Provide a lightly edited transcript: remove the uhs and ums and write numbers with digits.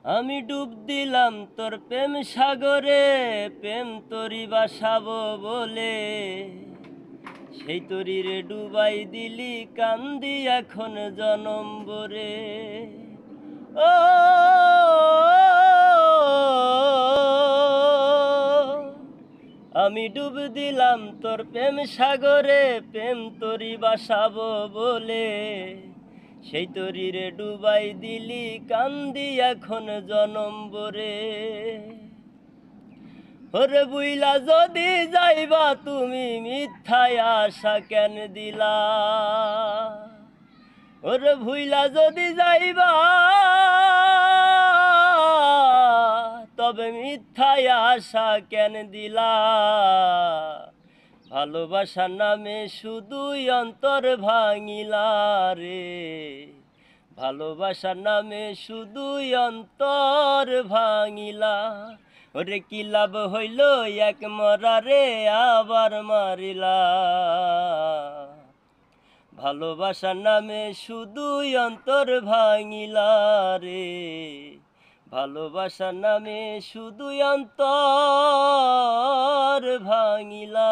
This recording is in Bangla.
আমি ডুব দিলাম তোর প্রেম সাগরে, প্রেম তরি বাসাবো বলে। সেই তরিরে ডুবাই দিলি, কান্দি এখন জনম ভরে। ও আমি ডুব দিলাম তোর প্রেম সাগরে, প্রেম তরি বাসাবো বলে। সেই তরিরে ডুবাই দিলি, কান্দি এখন জনম ভরে। ওরে বুইলা যদি যাইবা তুমি, মিথ্যায় আশা কেন দিলা? ওরে ভুইলা যদি যাইবা, তবে মিথ্যায় আশা কেন দিলা? ভালোবাসার নামে শুধুই অন্তর ভাঙিলা রে, ভালোবাসার নামে শুধুই অন্তর ভাঙিলা। ওরে কি লাভ হইল এক মরারে আবার মারিলা? ভালোবাসার নামে শুধুই অন্তর ভাঙিলা রে, ভালোবাসার নামে শুধুই অন্তর ভাঙিলা।